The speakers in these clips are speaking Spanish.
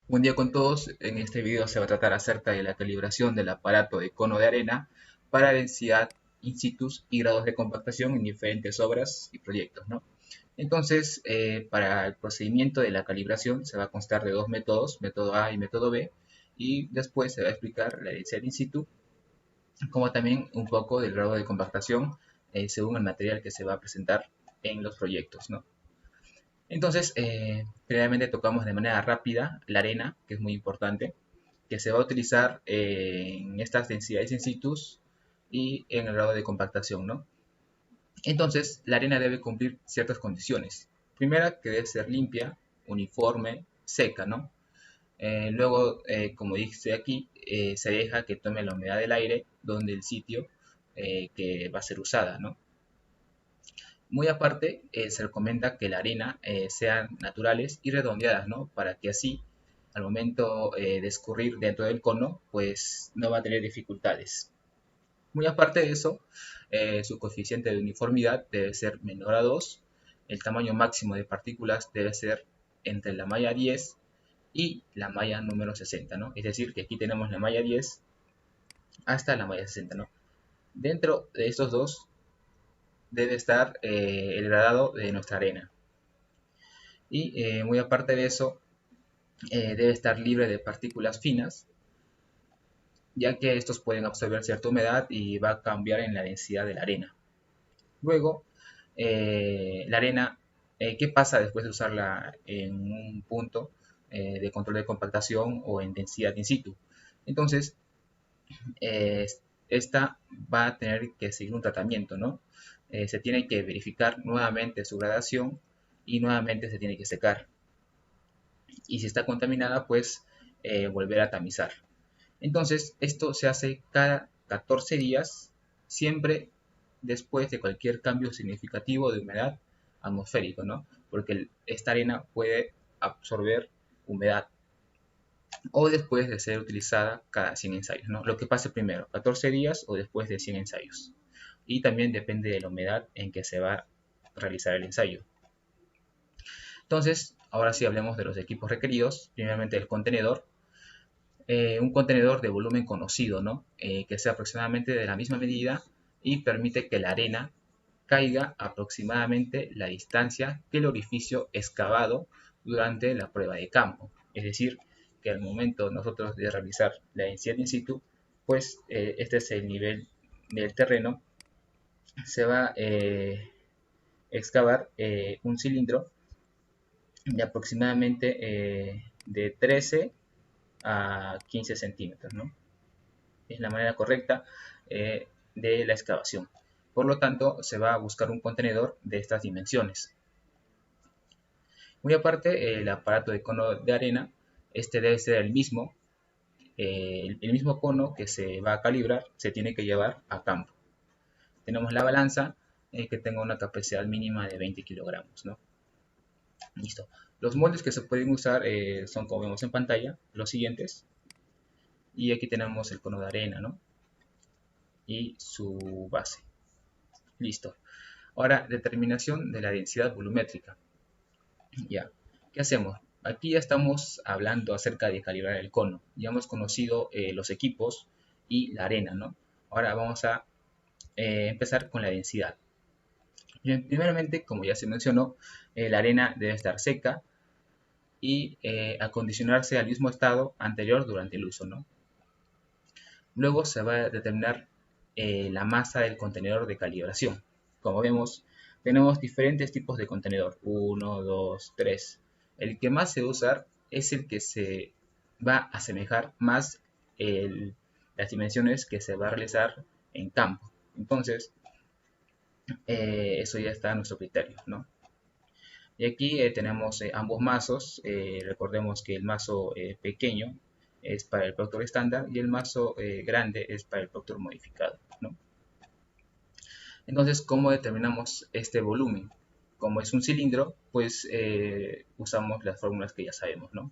Buen día con todos. En este video se va a tratar acerca de la calibración del aparato de cono de arena para densidad in situ y grados de compactación en diferentes obras y proyectos, ¿no? Entonces, para el procedimiento de la calibración se va a constar de dos métodos, método A y método B, y después se va a explicar la densidad in situ, como también un poco del grado de compactación según el material que se va a presentar en los proyectos, ¿no? Entonces, previamente tocamos de manera rápida la arena, que es muy importante, que se va a utilizar en estas densidades in situ y en el grado de compactación, ¿no? Entonces, la arena debe cumplir ciertas condiciones. Primera, que debe ser limpia, uniforme, seca, ¿no? Luego, como dice aquí, se deja que tome la humedad del aire donde el sitio que va a ser usada, ¿no? Muy aparte, se recomienda que la arena sean naturales y redondeadas, ¿no? Para que así, al momento de escurrir dentro del cono, pues no va a tener dificultades. Muy aparte de eso, su coeficiente de uniformidad debe ser menor a 2. El tamaño máximo de partículas debe ser entre la malla 10 y la malla número 60, ¿no? Es decir, que aquí tenemos la malla 10 hasta la malla 60, ¿no? Dentro de estos dos debe estar el gradado de nuestra arena. Y muy aparte de eso, debe estar libre de partículas finas, ya que estos pueden absorber cierta humedad y va a cambiar en la densidad de la arena. Luego, la arena, ¿qué pasa después de usarla en un punto de control de compactación o en densidad in situ? Entonces, eh, esta va a tener que seguir un tratamiento, ¿no? Se tiene que verificar nuevamente su gradación y nuevamente se tiene que secar. Y si está contaminada, pues volver a tamizar. Entonces, esto se hace cada 14 días, siempre después de cualquier cambio significativo de humedad atmosférico, ¿no? Porque esta arena puede absorber humedad o después de ser utilizada cada 100 ensayos, ¿no? Lo que pase primero, 14 días o después de 100 ensayos. Y también depende de la humedad en que se va a realizar el ensayo. Entonces, ahora sí hablemos de los equipos requeridos. Primeramente el contenedor, un contenedor de volumen conocido, ¿no? Que sea aproximadamente de la misma medida y permite que la arena caiga aproximadamente la distancia que el orificio excavado durante la prueba de campo. Es decir, que al momento nosotros de realizar la densidad in situ, pues este es el nivel del terreno, se va a excavar un cilindro de aproximadamente de 13 a 15 centímetros, ¿no? Es la manera correcta de la excavación. Por lo tanto, se va a buscar un contenedor de estas dimensiones. Muy aparte, el aparato de cono de arena, este debe ser el mismo, el mismo cono que se va a calibrar, se tiene que llevar a campo. Tenemos la balanza que tenga una capacidad mínima de 20 kilogramos, ¿no? Listo. Los moldes que se pueden usar son, como vemos en pantalla, los siguientes. Y aquí tenemos el cono de arena, ¿no? Y su base. Listo. Ahora, determinación de la densidad volumétrica. Ya. ¿Qué hacemos? Aquí ya estamos hablando acerca de calibrar el cono. Ya hemos conocido los equipos y la arena, ¿no? Ahora vamos a empezar con la densidad. Bien, primeramente, como ya se mencionó, la arena debe estar seca y acondicionarse al mismo estado anterior durante el uso, ¿no? Luego se va a determinar la masa del contenedor de calibración. Como vemos, tenemos diferentes tipos de contenedor. Uno, 2, 3. El que más se va a usar es el que se va a asemejar más las dimensiones que se va a realizar en campo. Entonces, eso ya está a nuestro criterio, ¿no? Y aquí tenemos ambos mazos. Recordemos que el mazo pequeño es para el productor estándar y el mazo grande es para el productor modificado, ¿no? Entonces, ¿cómo determinamos este volumen? Como es un cilindro, pues usamos las fórmulas que ya sabemos, ¿no?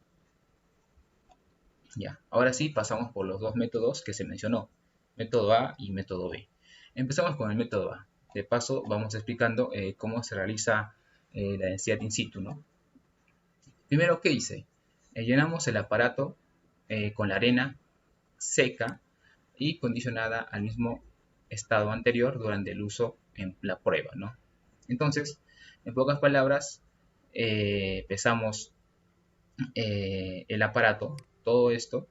Ya, ahora sí pasamos por los dos métodos que se mencionó, método A y método B. Empezamos con el método A. De paso, vamos explicando cómo se realiza la densidad in situ, ¿no? Primero, ¿qué hice? Llenamos el aparato con la arena seca y condicionada al mismo estado anterior durante el uso en la prueba, ¿no? Entonces, en pocas palabras, pesamos el aparato, todo esto,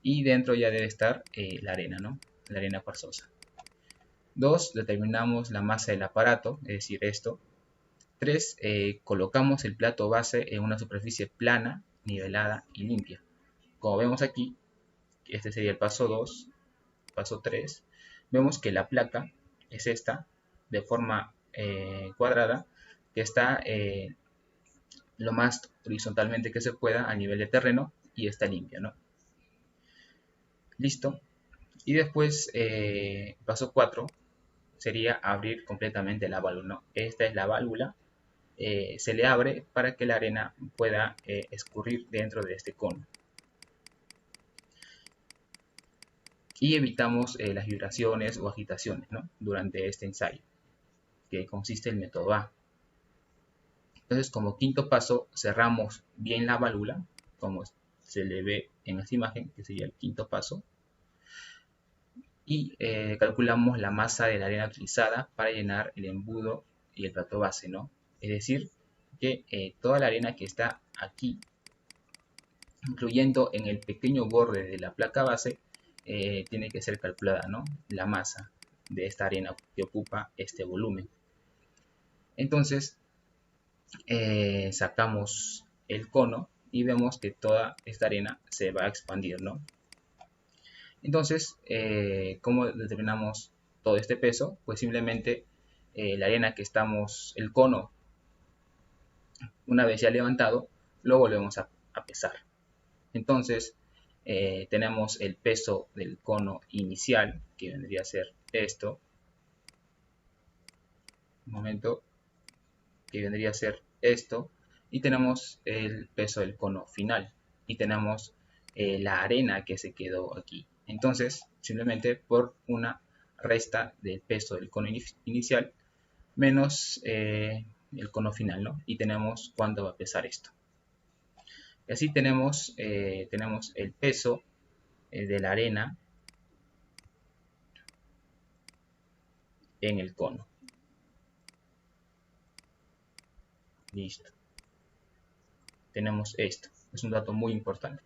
y dentro ya debe estar la arena, ¿no? La arena pastosa. 2. Determinamos la masa del aparato, es decir, esto. 3. Colocamos el plato base en una superficie plana, nivelada y limpia. Como vemos aquí, este sería el paso 2, paso 3. Vemos que la placa es esta, de forma cuadrada, que está lo más horizontalmente que se pueda a nivel de terreno y está limpia, ¿no? Listo. Y después, paso 4 sería abrir completamente la válvula, ¿no? Esta es la válvula. Se le abre para que la arena pueda escurrir dentro de este cono. Y evitamos las vibraciones o agitaciones, ¿no? Durante este ensayo, que consiste en el método A. Entonces, como quinto paso, cerramos bien la válvula, como se le ve en esta imagen, que sería el quinto paso, y calculamos la masa de la arena utilizada para llenar el embudo y el plato base, ¿no? Es decir, que toda la arena que está aquí, incluyendo en el pequeño borde de la placa base, tiene que ser calculada, ¿no? La masa de esta arena que ocupa este volumen. Entonces, sacamos el cono y vemos que toda esta arena se va a expandir, ¿no? Entonces, ¿cómo determinamos todo este peso? Pues simplemente la arena que estamos, el cono, una vez ya levantado, lo volvemos a pesar. Entonces, tenemos el peso del cono inicial, que vendría a ser esto. Un momento, que vendría a ser esto. Y tenemos el peso del cono final. Y tenemos la arena que se quedó aquí. Entonces, simplemente por una resta del peso del cono inicial menos el cono final, ¿no? Y tenemos cuánto va a pesar esto. Y así tenemos el peso de la arena en el cono. Listo. Tenemos esto. Es un dato muy importante.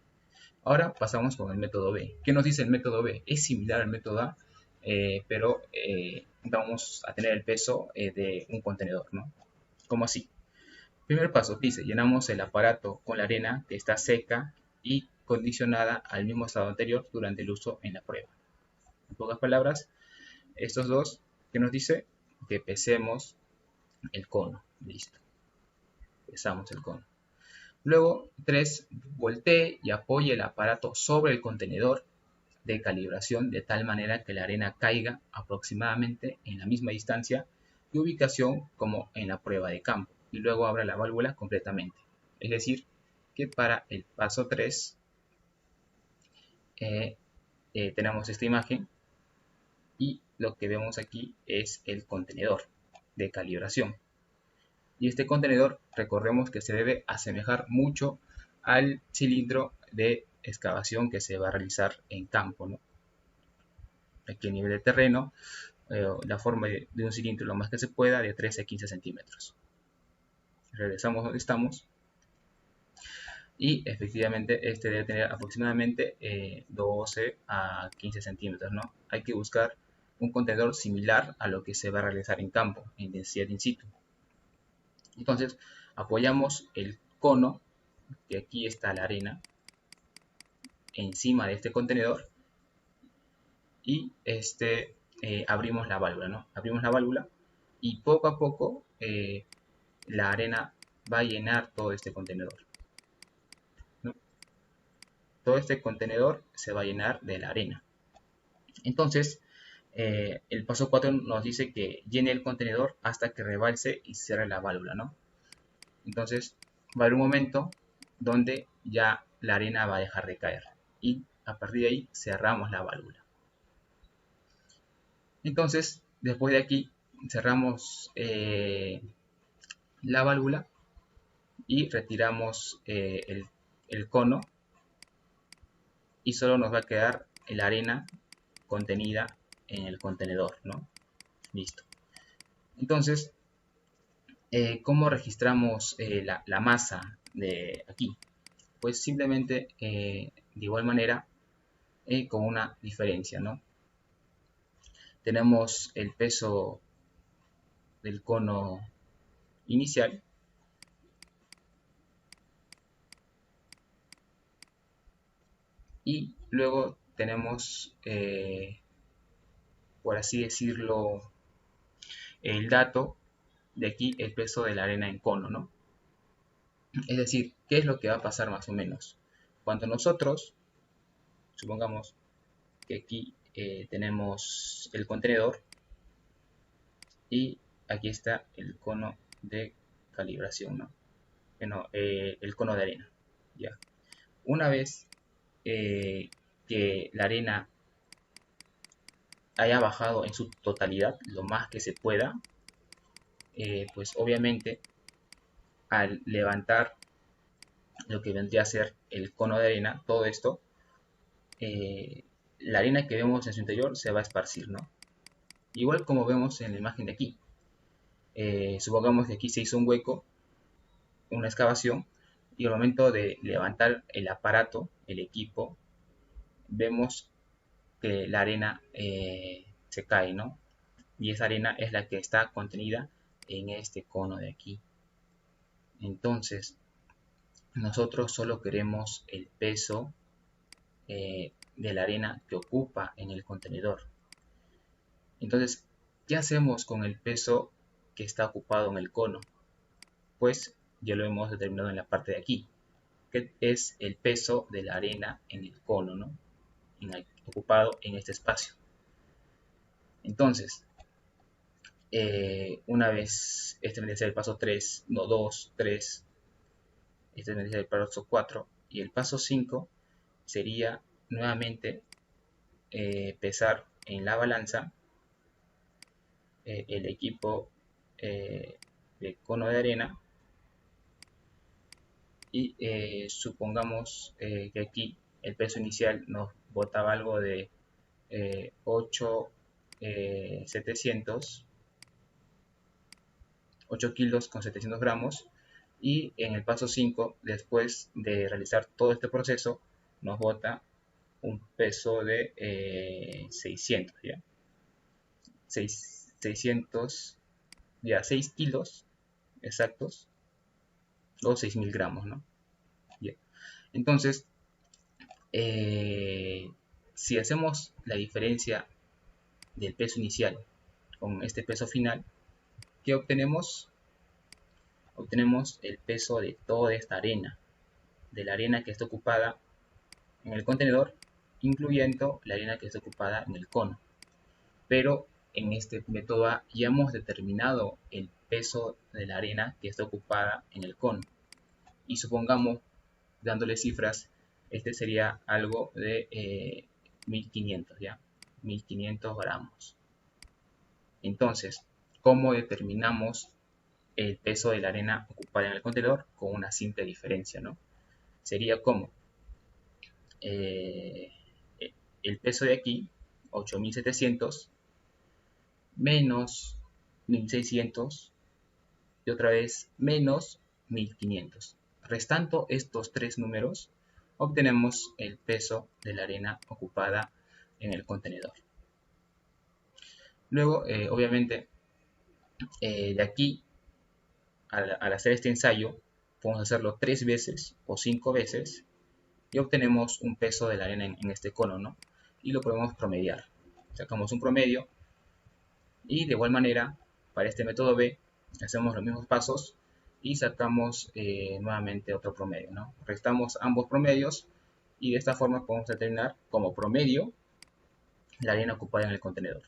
Ahora pasamos con el método B. ¿Qué nos dice el método B? Es similar al método A, pero vamos a tener el peso de un contenedor, ¿no? ¿Cómo así? Primer paso, dice, llenamos el aparato con la arena que está seca y condicionada al mismo estado anterior durante el uso en la prueba. En pocas palabras, estos dos, ¿qué nos dice? Que pesemos el cono. Listo. Pesamos el cono. Luego, 3. Voltee y apoye el aparato sobre el contenedor de calibración de tal manera que la arena caiga aproximadamente en la misma distancia y ubicación como en la prueba de campo. Y luego abra la válvula completamente. Es decir, que para el paso 3 tenemos esta imagen y lo que vemos aquí es el contenedor de calibración. Y este contenedor, recordemos que se debe asemejar mucho al cilindro de excavación que se va a realizar en campo, ¿no? Aquí a nivel de terreno, la forma de un cilindro lo más que se pueda, de 13 a 15 centímetros. Regresamos donde estamos. Y efectivamente este debe tener aproximadamente 12 a 15 centímetros, ¿no? Hay que buscar un contenedor similar a lo que se va a realizar en campo, en densidad in situ. Entonces apoyamos el cono, que aquí está la arena, encima de este contenedor y abrimos la válvula, ¿no? Abrimos la válvula y poco a poco la arena va a llenar todo este contenedor, ¿no? Todo este contenedor se va a llenar de la arena. Entonces, el paso 4 nos dice que llene el contenedor hasta que rebalse y cierre la válvula, ¿no? Entonces, va a haber un momento donde ya la arena va a dejar de caer y a partir de ahí cerramos la válvula. Entonces, después de aquí, cerramos la válvula y retiramos el cono y solo nos va a quedar la arena contenida en el contenedor, ¿no? Listo. Entonces, ¿cómo registramos la masa de aquí? Pues simplemente de igual manera con una diferencia, ¿no? Tenemos el peso del cono inicial y luego tenemos, por así decirlo, el dato de aquí, el peso de la arena en cono, ¿no? Es decir, ¿qué es lo que va a pasar más o menos? Cuando nosotros, supongamos que aquí tenemos el contenedor y aquí está el cono de calibración, ¿no? El cono de arena, ¿ya? Una vez que la arena haya bajado en su totalidad, lo más que se pueda, pues obviamente al levantar lo que vendría a ser el cono de arena, todo esto, eh, la arena que vemos en su interior se va a esparcir, ¿no? Igual como vemos en la imagen de aquí. Supongamos que aquí se hizo un hueco, una excavación, y al momento de levantar el aparato, el equipo, vemos que la arena se cae, ¿no? Y esa arena es la que está contenida en este cono de aquí. Entonces, nosotros solo queremos el peso de la arena que ocupa en el contenedor. Entonces, ¿qué hacemos con el peso que está ocupado en el cono? Pues ya lo hemos determinado en la parte de aquí, que es el peso de la arena en el cono, ¿no? Ocupado en este espacio. Entonces, una vez, este vendría a ser el paso 3, no 2, 3, este vendría a ser el paso 4, y el paso 5 sería nuevamente pesar en la balanza el equipo de cono de arena y supongamos que aquí el peso inicial nos botaba algo de 8 kilos con 700 gramos y en el paso 5 después de realizar todo este proceso nos bota un peso de 600 ¿ya? 600 ya 6 kilos exactos o 6000 gramos, ¿no? ¿Ya? Entonces, si hacemos la diferencia del peso inicial con este peso final, ¿qué obtenemos? Obtenemos el peso de toda esta arena, de la arena que está ocupada en el contenedor, incluyendo la arena que está ocupada en el cono. Pero en este método ya hemos determinado el peso de la arena que está ocupada en el cono. Y supongamos, dándole cifras, este sería algo de 1500, ¿ya? 1500 gramos. Entonces, ¿cómo determinamos el peso de la arena ocupada en el contenedor? Con una simple diferencia, ¿no? Sería como eh, el peso de aquí, 8700, menos 1600 y otra vez menos 1500. Restando estos tres números, obtenemos el peso de la arena ocupada en el contenedor. Luego, obviamente, de aquí, al hacer este ensayo, podemos hacerlo 3 veces o 5 veces y obtenemos un peso de la arena en este cono, ¿no? Y lo podemos promediar. Sacamos un promedio y de igual manera, para este método B, hacemos los mismos pasos y sacamos nuevamente otro promedio, ¿no? Restamos ambos promedios y de esta forma podemos determinar como promedio la arena ocupada en el contenedor.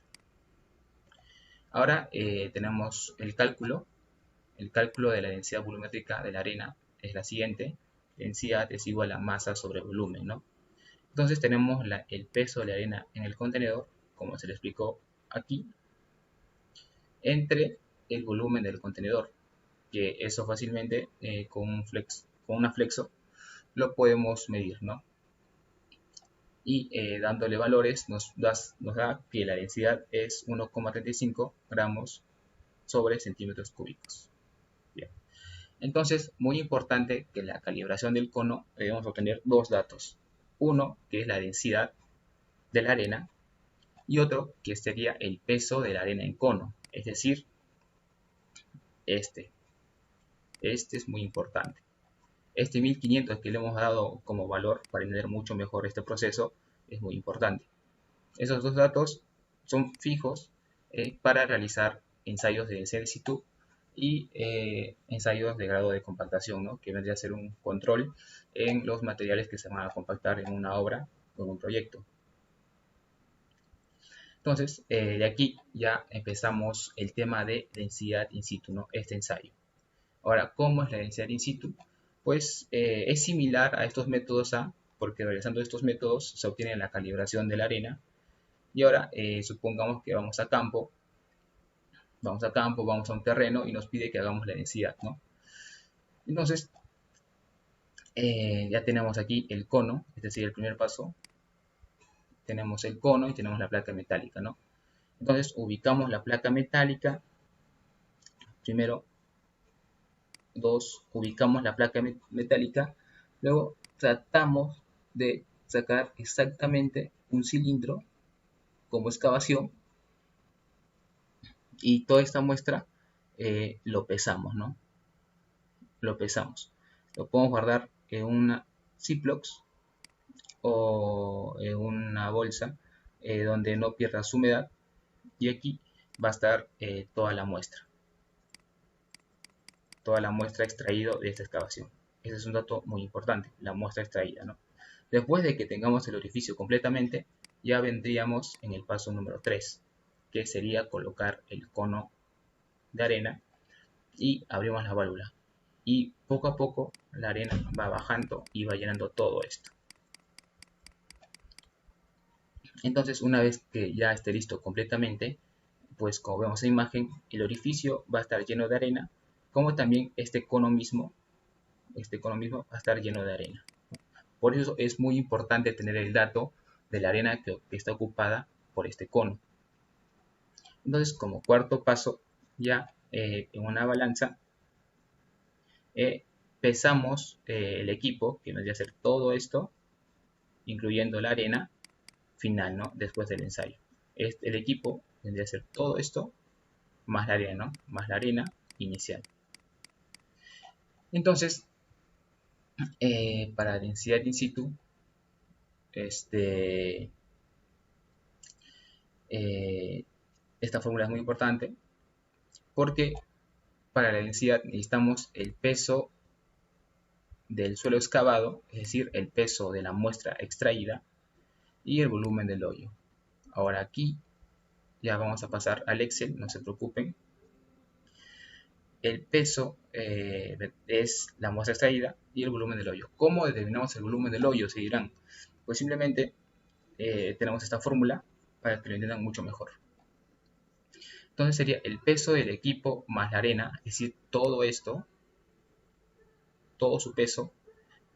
Ahora tenemos el cálculo. El cálculo de la densidad volumétrica de la arena es la siguiente. Densidad es igual a masa sobre volumen, ¿no? Entonces tenemos el peso de la arena en el contenedor, como se le explicó aquí, entre el volumen del contenedor, que eso fácilmente con una flexo lo podemos medir, ¿no? Y dándole valores nos da que la densidad es 1,35 gramos sobre centímetros cúbicos. Bien. Entonces, muy importante que en la calibración del cono debemos obtener dos datos. Uno, que es la densidad de la arena, y otro, que sería el peso de la arena en cono, es decir, este. Este es muy importante. Este 1500 que le hemos dado como valor para entender mucho mejor este proceso es muy importante. Esos dos datos son fijos para realizar ensayos de densidad in situ y ensayos de grado de compactación, ¿no? Que vendría a ser un control en los materiales que se van a compactar en una obra o en un proyecto. Entonces, de aquí ya empezamos el tema de densidad in situ, ¿no? Este ensayo. Ahora, ¿cómo es la densidad in situ? Pues es similar a estos métodos A, porque realizando estos métodos se obtiene la calibración de la arena. Y ahora, supongamos que vamos a campo, vamos a un terreno y nos pide que hagamos la densidad, ¿no? Entonces, ya tenemos aquí el cono, es decir, el primer paso. Tenemos el cono y tenemos la placa metálica, ¿no? Entonces, ubicamos la placa metálica. Primero, ubicamos la placa metálica. Luego, tratamos de sacar exactamente un cilindro como excavación y toda esta muestra lo pesamos, ¿no? Lo pesamos. Lo podemos guardar en una Ziploc o en una bolsa donde no pierda su humedad, y aquí va a estar toda la muestra extraída de esta excavación. Ese es un dato muy importante, la muestra extraída, ¿no? Después de que tengamos el orificio completamente, ya vendríamos en el paso número 3, que sería colocar el cono de arena y abrimos la válvula. Y poco a poco la arena va bajando y va llenando todo esto. Entonces, una vez que ya esté listo completamente, pues como vemos en imagen, el orificio va a estar lleno de arena, como también este cono mismo va a estar lleno de arena. Por eso es muy importante tener el dato de la arena que está ocupada por este cono. Entonces, como cuarto paso, ya en una balanza pesamos el equipo, que nos va a hacer todo esto, incluyendo la arena final, ¿no? Después del ensayo. El equipo tendría que hacer todo esto más la arena, ¿no? Más la arena inicial. Entonces, para densidad in situ, esta fórmula es muy importante porque para la densidad necesitamos el peso del suelo excavado, es decir, el peso de la muestra extraída y el volumen del hoyo. Ahora aquí ya vamos a pasar al Excel, no se preocupen. El peso es la muestra extraída y el volumen del hoyo. ¿Cómo determinamos el volumen del hoyo? Se dirán. Pues simplemente tenemos esta fórmula para que lo entiendan mucho mejor. Entonces sería el peso del equipo más la arena, es decir, todo esto, todo su peso,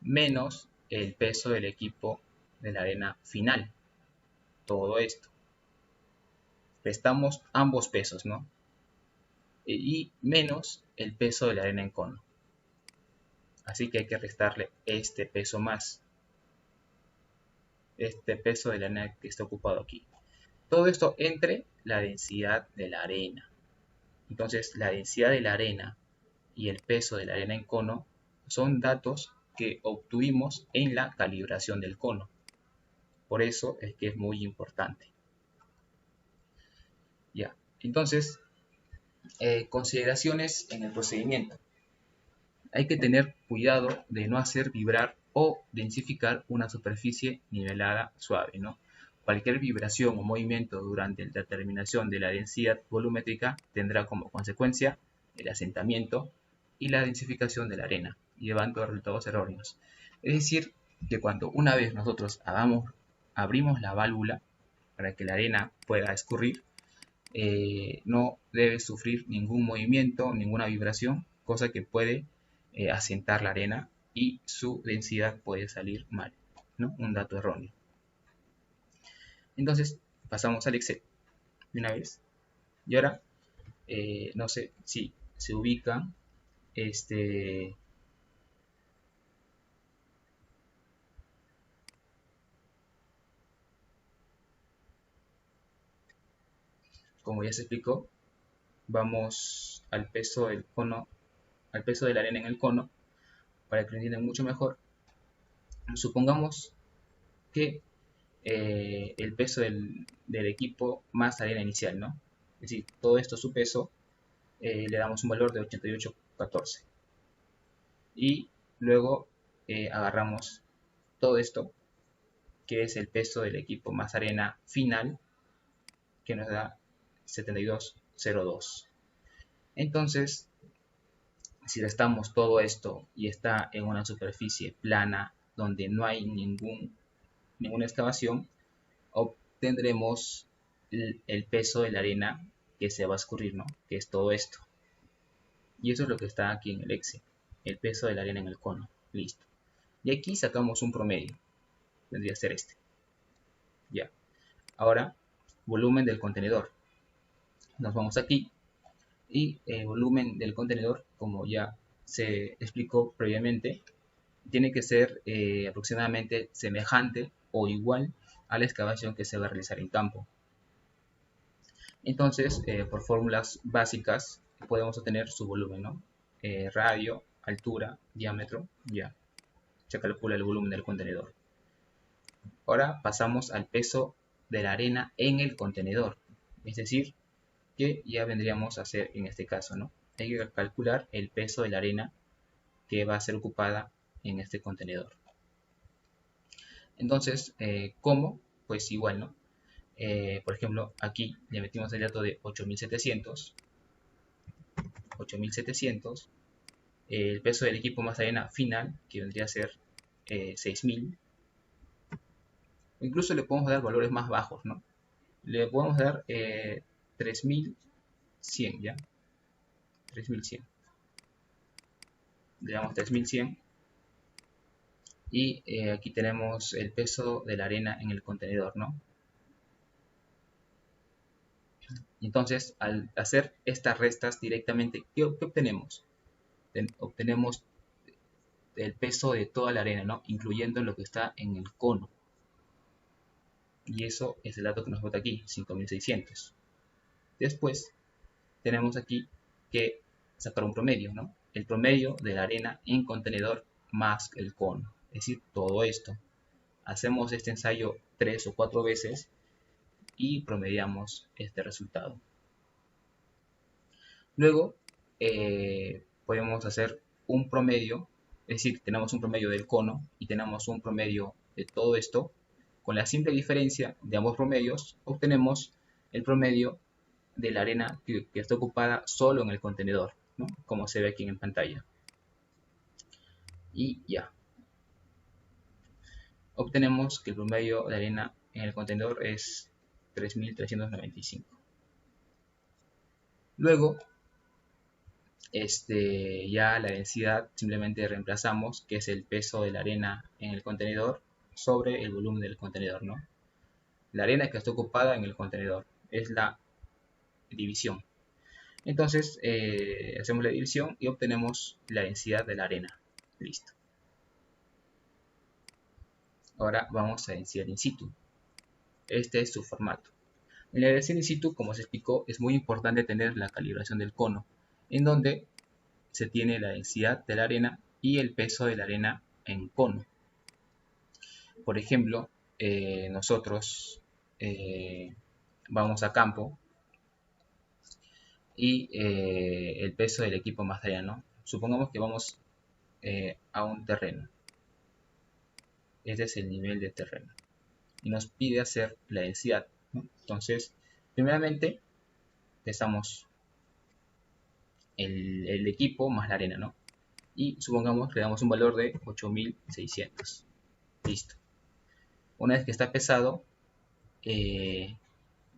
menos el peso del equipo de la arena final. Todo esto. Restamos ambos pesos, ¿no? Y menos el peso de la arena en cono. Así que hay que restarle este peso más. Este peso de la arena que está ocupado aquí. Todo esto entre la densidad de la arena. Entonces, la densidad de la arena y el peso de la arena en cono son datos que obtuvimos en la calibración del cono. Por eso es que es muy importante. Ya, entonces, consideraciones en el procedimiento. Hay que tener cuidado de no hacer vibrar o densificar una superficie nivelada suave, ¿no? Cualquier vibración o movimiento durante la determinación de la densidad volumétrica tendrá como consecuencia el asentamiento y la densificación de la arena, llevando a resultados erróneos. Es decir, que cuando una vez nosotros abrimos la válvula para que la arena pueda escurrir, no debe sufrir ningún movimiento, ninguna vibración, cosa que puede asentar la arena y su densidad puede salir mal, ¿no? Un dato erróneo. Entonces pasamos al Excel de una vez. Y ahora, no sé si se ubica este, como ya se explicó, vamos al peso del cono, al peso de la arena en el cono, para que lo entiendan mucho mejor. Supongamos que el peso del equipo más arena inicial, ¿no? Es decir, todo esto su peso, le damos un valor de 88,14. Y luego agarramos todo esto, que es el peso del equipo más arena final, que nos da 72,02. Entonces, si restamos todo esto y está en una superficie plana donde no hay ninguna excavación, obtendremos el peso de la arena que se va a escurrir, ¿no? Que es todo esto. Y eso es lo que está aquí en el Excel, el peso de la arena en el cono. Listo. Y aquí sacamos un promedio. Vendría a ser este. Ya. Ahora, volumen del contenedor. Nos vamos aquí. Y el volumen del contenedor, como ya se explicó previamente, tiene que ser aproximadamente semejante o igual a la excavación que se va a realizar en campo. Entonces, por fórmulas básicas, podemos obtener su volumen, ¿no? Radio, altura, diámetro, ya. Se calcula el volumen del contenedor. Ahora pasamos al peso de la arena en el contenedor. Es decir, que ya vendríamos a hacer en este caso, ¿no? Hay que calcular el peso de la arena que va a ser ocupada en este contenedor. Entonces, ¿cómo? Pues igual, ¿no? Por ejemplo, aquí le metimos el dato de 8700. El peso del equipo más arena final, que vendría a ser 6000. Incluso le podemos dar valores más bajos, ¿no? Le podemos dar 3100, ¿ya? 3100. Le damos 3100. Y aquí tenemos el peso de la arena en el contenedor, ¿no? Entonces, al hacer estas restas directamente, ¿qué obtenemos? Obtenemos el peso de toda la arena, ¿no? Incluyendo lo que está en el cono. Y eso es el dato que nos bota aquí, 5600. Después, tenemos aquí que sacar un promedio, ¿no? El promedio de la arena en contenedor más el cono. Es decir, todo esto. Hacemos este ensayo 3 o 4 veces y promediamos este resultado. Luego podemos hacer un promedio, es decir, tenemos un promedio del cono y tenemos un promedio de todo esto. Con la simple diferencia de ambos promedios obtenemos el promedio de la arena que está ocupada solo en el contenedor, ¿no? Como se ve aquí en pantalla. Y ya. Obtenemos que el promedio de arena en el contenedor es 3395. Luego, ya la densidad simplemente reemplazamos, que es el peso de la arena en el contenedor sobre el volumen del contenedor, ¿no? La arena que está ocupada en el contenedor es la división. Entonces hacemos la división y obtenemos la densidad de la arena. Listo. Ahora vamos a densidad in situ. Este es su formato. En la densidad in situ, como se explicó, es muy importante tener la calibración del cono, en donde se tiene la densidad de la arena y el peso de la arena en cono. Por ejemplo, nosotros vamos a campo y el peso del equipo más arena, ¿no? Supongamos que vamos a un terreno. Este es el nivel de terreno. Y nos pide hacer la densidad, ¿no? Entonces, primeramente, pesamos el equipo más la arena, ¿no? Y supongamos que le damos un valor de 8600. Listo. Una vez que está pesado,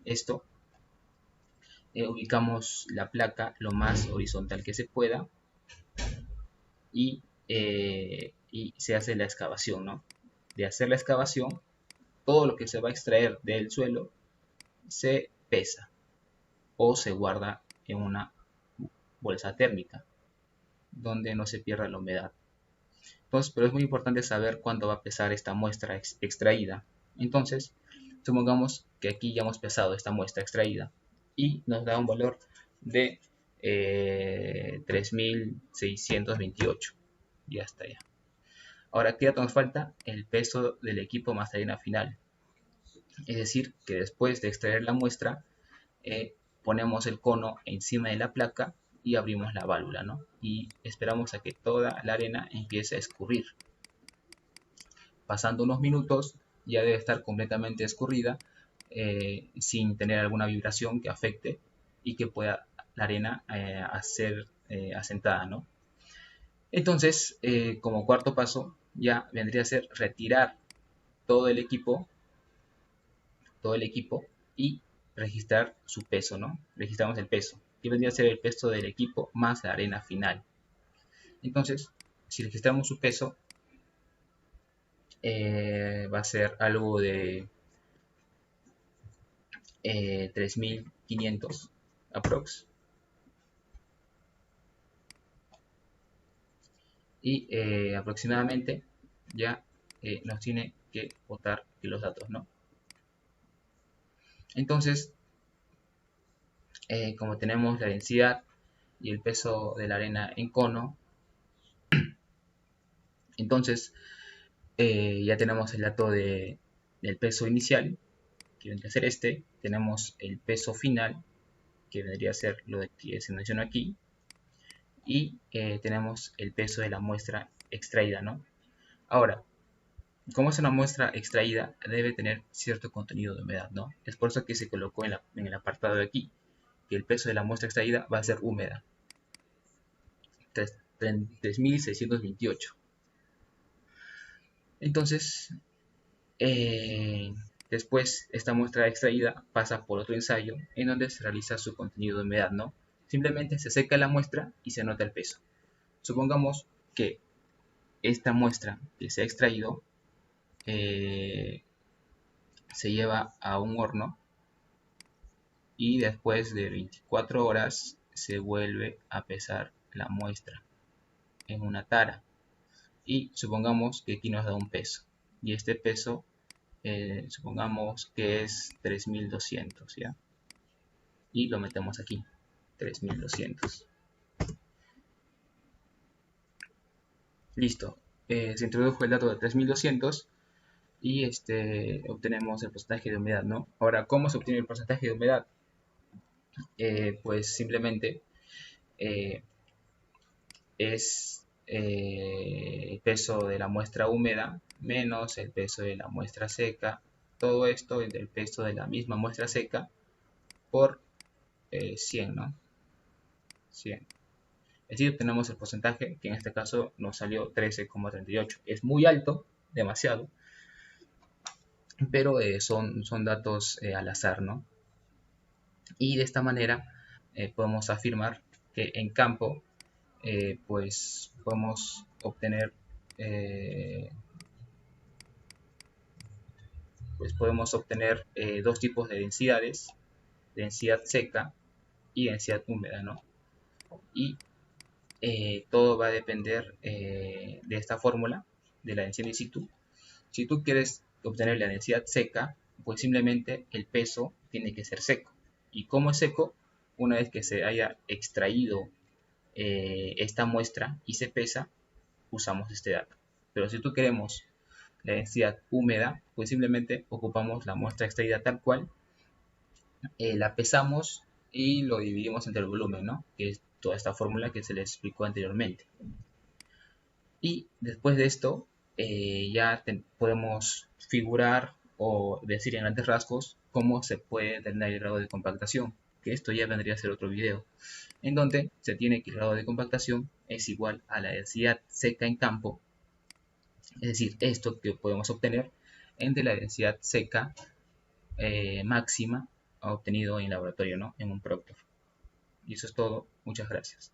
esto, ubicamos la placa lo más horizontal que se pueda y y se hace la excavación, ¿no? De hacer la excavación, todo lo que se va a extraer del suelo se pesa o se guarda en una bolsa térmica donde no se pierda la humedad. Entonces, pero es muy importante saber cuánto va a pesar esta muestra extraída. Entonces, supongamos que aquí ya hemos pesado esta muestra extraída y nos da un valor de 3628. Ya está ya. Ahora, ¿qué dato nos falta? El peso del equipo más arena final. Es decir, que después de extraer la muestra, ponemos el cono encima de la placa y abrimos la válvula, ¿no? Y esperamos a que toda la arena empiece a escurrir. Pasando unos minutos, ya debe estar completamente escurrida, sin tener alguna vibración que afecte y que pueda la arena ser asentada, ¿no? Entonces, como cuarto paso, ya vendría a ser retirar todo el equipo y registrar su peso, ¿no? Registramos el peso, que vendría a ser el peso del equipo más la arena final. Entonces, si registramos su peso, va a ser algo de 3500 aprox. Y aproximadamente ya nos tiene que botar los datos, ¿no? Entonces, como tenemos la densidad y el peso de la arena en cono, entonces ya tenemos el dato del peso inicial, que vendría a ser este. Tenemos el peso final, que vendría a ser lo que se menciona aquí. Y tenemos el peso de la muestra extraída, ¿no? Ahora, como es una muestra extraída, debe tener cierto contenido de humedad, ¿no? Es por eso que se colocó en el apartado de aquí, que el peso de la muestra extraída va a ser húmeda. 3628. Entonces, después esta muestra extraída pasa por otro ensayo en donde se realiza su contenido de humedad, ¿no? Simplemente se seca la muestra y se anota el peso. Supongamos que esta muestra que se ha extraído se lleva a un horno y después de 24 horas se vuelve a pesar la muestra en una tara. Y supongamos que aquí nos da un peso. Y este peso, supongamos que es 3200, ¿ya? Y lo metemos aquí, 3200. Listo. Se introdujo el dato de 3200 y obtenemos el porcentaje de humedad, ¿no? Ahora, ¿cómo se obtiene el porcentaje de humedad? Pues simplemente es el peso de la muestra húmeda menos el peso de la muestra seca, todo esto es del peso de la misma muestra seca por 100, ¿no? 100. Es decir, tenemos el porcentaje que en este caso nos salió 13,38. Es muy alto, demasiado, pero son datos al azar, ¿no? Y de esta manera podemos afirmar que en campo pues podemos obtener dos tipos de densidades, densidad seca y densidad húmeda, ¿no? Y todo va a depender de esta fórmula de la densidad in situ. Si tú quieres obtener la densidad seca, pues simplemente el peso tiene que ser seco. ¿Y cómo es seco? Una vez que se haya extraído esta muestra y se pesa, usamos este dato. Pero si tú queremos la densidad húmeda, pues simplemente ocupamos la muestra extraída tal cual, la pesamos y lo dividimos entre el volumen, ¿no? Que es toda esta fórmula que se les explicó anteriormente. Y después de esto, ya podemos figurar o decir en grandes rasgos cómo se puede determinar el grado de compactación, que esto ya vendría a ser otro video, en donde se tiene que el grado de compactación es igual a la densidad seca en campo, es decir, esto que podemos obtener entre la densidad seca máxima obtenido en laboratorio, ¿no? En un Proctor. Y eso es todo. Muchas gracias.